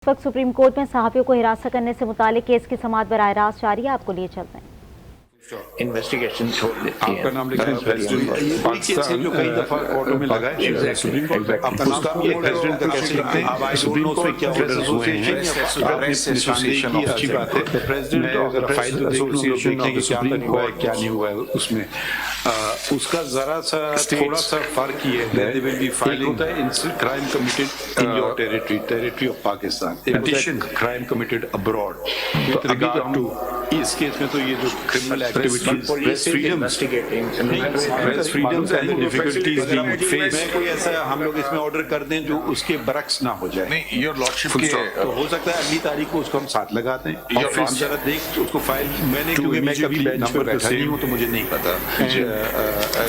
इस वक्त supreme court में सहाफियों को हिरासत करने से मुतालिक केस की समाअत बराह रास्त जारी है। आपको लिए चलते हैं। इन्वेस्टिगेशन छोड़ देती है। आपका नाम लिखना पाकिस्तान जो कई दफा कोर्टों में लगा है सुप्रीम कोर्ट आपका नाम ये प्रेसिडेंट का कैसे लिखते हैं सुप्रीम कोर्ट क्या ऑर्डर्स हुए हैं एसोसिएशन अच्छी बात है प्रेसिडेंट अगर फाइल एसोसिएशन की क्या हुआ है क्या नहीं हुआ है उसमें उसका जरा सा थोड़ा सा फर्क ये है they will be filing crime committed in your territory of Pakistan petition crime committed abroad with regard to इस केस में तो ये जो criminal activities press freedoms and difficulties being faced मैं कोई ऐसा हम लोग इसमें ऑर्डर कर दें जो उसके बरक्स ना हो जाए नहीं योर लॉर्डशिप के तो हो सकता है अगली तारीख को उसको हम साथ लगाते हैं और हम जरा देख उसको फाइल मैंने क्योंकि मैं कभी बेंच पर बैठा नहीं हूं तो मुझे नहीं पता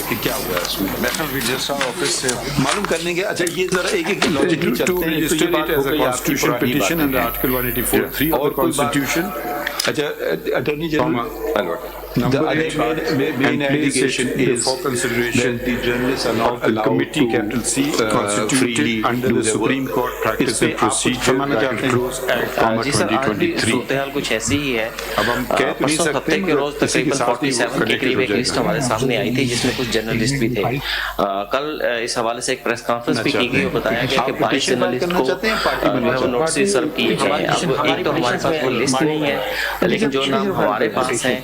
कि क्या हुआ है उसमें नेशनल रजिस्ट्रार ऑफिस से मालूम करने के अच्छा ये जरा एक लॉजिकली चलते हैं तो ये बात as a constitution petition under article 184(3) of the constitution अच्छा attorney general The main allegation is for consideration the journalists are not allowed committee capital C constituted under the Supreme Court practice and procedure clause act 2023 सूरत कुछ ऐसी ही है। अब हम कह नहीं सकते हफ्ते के रोज तकरीबन 47 के करीब एक लिस्ट हमारे सामने आई थी जिसमें कुछ जर्नलिस्ट भी थे। कल इस हवाले से एक प्रेस कॉन्फ्रेंस भी की गई और बताया गया कि 22 जर्नलिस्ट को नोटिस सर्व किए गए। अब एक तो हमारे पास वो लिस्ट नहीं है लेकिन जो नाम हमारे पास है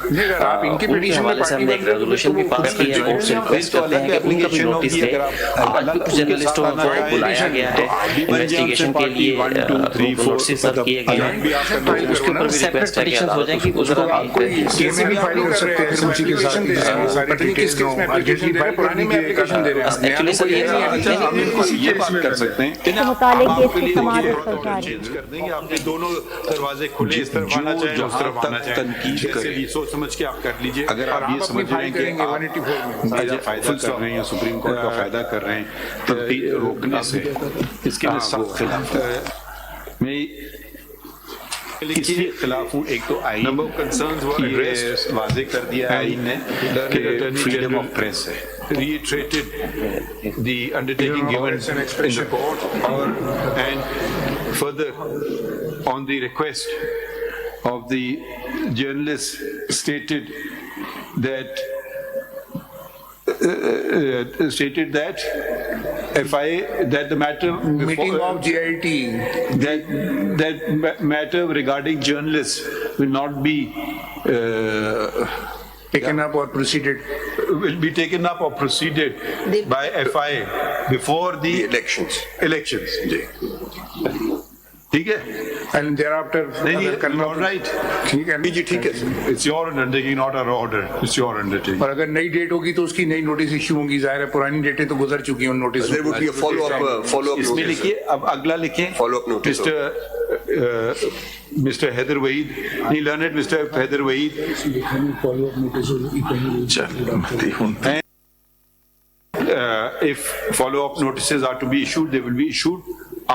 उनके हवाले से हमने एक रेजोल्यूशन भी पास की है और रिक्वेस्ट करते हैं कि उनका भी नोटिस दे। आज भी कुछ जर्नलिस्टों को बुलाया गया है इन्वेस्टिगेशन के लिए नोटिस सर्व किए गए हैं तो उसके ऊपर भी रिक्वेस्ट है कि हो जाए कि उसको केस भी फाइल कर सकते हैं उसी के साथ सारी डिटेल्स नो अर्जेंटली फाइल पुराने में एप्लीकेशन दे रहे हैं एक्चुअली सर ये बात कर सकते हैं मुतालिक केस की समाअत जारी चेंज कर देंगे आपके दोनों दरवाजे खुले इस तरफ आना चाहिए उस तरफ आना चाहिए तनकीद करें सोच समझ के आप कर लीजिए अगर आप ये समझ रहे हैं कि आप फायदा कर रहे हैं सुप्रीम कोर्ट का फायदा कर रहे हैं तनकीद रोकने से इसके लिए सख्त खिलाफ मैं इसके खिलाफ हूँ। एक तो आईन नंबर कंसर्न्स वो वाजे कर दिया आईन ने कि फ्रीडम ऑफ प्रेस है reiterated the undertaking given in the court and further on the request of the journalist stated that that the matter meeting of GIT that matter regarding journalists will not be taken up or proceeded will be taken up or proceeded by FIA before the elections ठीक है and thereafter all right ठीक है जी ठीक है it's your undertaking not our order it's your undertaking और अगर नई date होगी तो उसकी नई नोटिस इश्यू होगी जाहिर है पुरानी डेटें तो गुजर चुकी हैं उन notice there would be a follow up इसमें लिखिए अब अगला लिखें follow up notice Mr. Haider Waheed नहीं learned Mr. Haider Waheed if follow up notices are to be issued they will be issued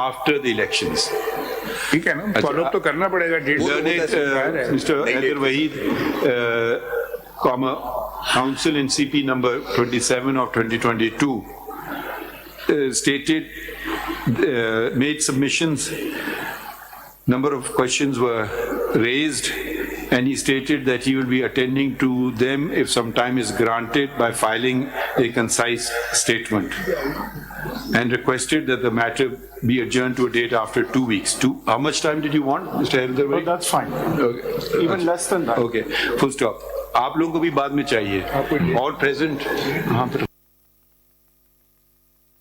after the elections ठीक है ना follow up तो करना पड़ेगा date Mr. Haider Waheed council in CP number 27 of 2022 stated made submissions number of questions were raised and he stated that he will be attending to them if some time is granted by filing a concise statement and requested that the matter be adjourned to a date after 2 weeks. How much time did you want, Mr. Haider Waheed? that's fine okay. even less than that okay full stop आप लोगों को भी बाद में चाहिए और present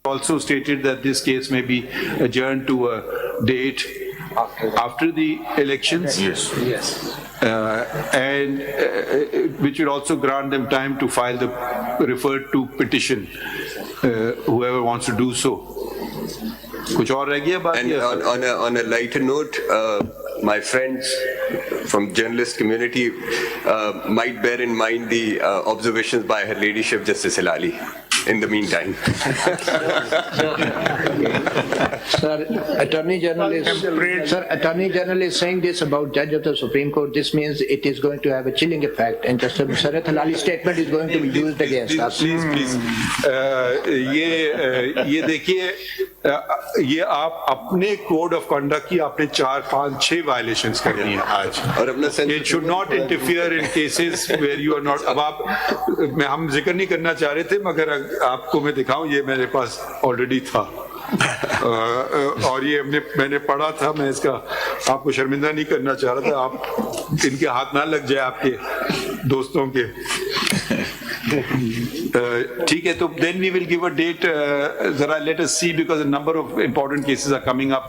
also stated that this case may be adjourned to a date after the elections yes and which will also grant them time to file the referred to petition whoever wants to do so कुछ और रह गया बात and on a lighter note my friends from journalist community might bear in mind the observations by Her Ladyship Justice Hilali in the meantime. Sir, Attorney General is saying this about Judge of the Supreme Court. This means it is going to have a chilling effect, and Justice Sarath Halali's statement is going to be used against us. Please. ये देखिए ये आप अपने code of conduct की आपने 4, 5, 6 violations करनी है आज, और अपना it should not interfere in cases where you are not. अब आप, हम जिक्र नहीं करना चाह रहे थे, मगर आपको मैं दिखाऊं, ये मेरे पास ऑलरेडी था और ये मैंने पढ़ा था। मैं इसका आपको शर्मिंदा नहीं करना चाह रहा था, आप इनके हाथ ना लग जाए आपके दोस्तों के। ठीक है, तो then we will give a date, जरा let us see, because a number of important cases are coming up.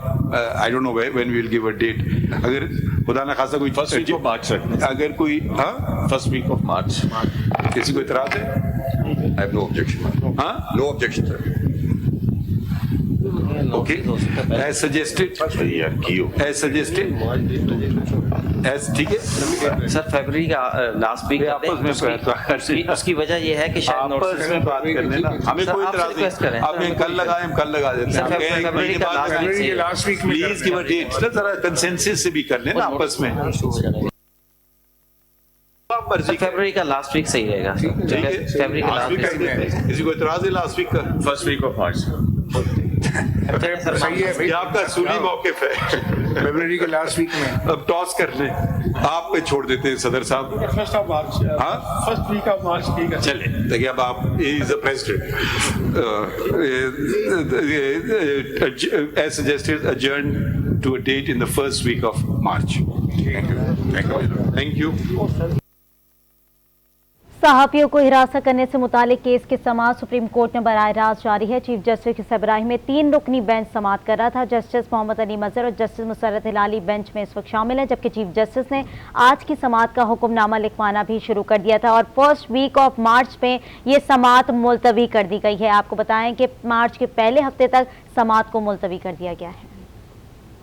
I don't know when we will give a date. अगर खुदा ना खासा कोई first week of March sir, अगर कोई, हाँ, first week of मार्च, किसी को इतराज है? I have no objection. हाँ, No objection, sir. okay, as suggested, as suggested, as, ठीक है सर, फरवरी का लास्ट वीक उसकी वजह यह है कि शायद आपस में बात कर लेना, हमें कोई इतराज नहीं। आप कल लगाएं, हम कल लगा देते हैं। फरवरी के लास्ट वीक में प्लीज गिव अ डेट, जरा कंसेंसस से भी कर लेना आपस में। फरवरी का लास्ट वीक सही रहेगा। फरवरी का लास्ट वीक, किसी को इतराज है लास्ट वीक का? First week of March. सही है भाई, आपका सूली मौकिफ है। फरवरी के लास्ट वीक में अब टॉस कर लें, आप पे छोड़ देते हैं सदर साहब। फर्स्ट ऑफ मार्च, हाँ, फर्स्ट वीक ऑफ मार्च, ठीक है। चले, देखिए अब आप, is the president, as suggested, adjourn to a date in the first week of March. Thank you. सहाफियों को हिरासत करने से मुतालिक केस की समाअत सुप्रीम कोर्ट में बराह रास्त जारी है। चीफ जस्टिस की सरबराही में 3 रुकनी बेंच समाअत कर रहा था। जस्टिस मोहम्मद अली मजहर और जस्टिस मुसर्रत हिलाली बेंच में इस वक्त शामिल हैं, जबकि चीफ जस्टिस ने आज की समाअत का हुक्मनामा लिखवाना भी शुरू कर दिया था और फर्स्ट वीक ऑफ मार्च में ये समाअत मुलतवी कर दी गई है। आपको बताएं कि मार्च के पहले हफ्ते तक समाअत को मुलतवी कर दिया गया है।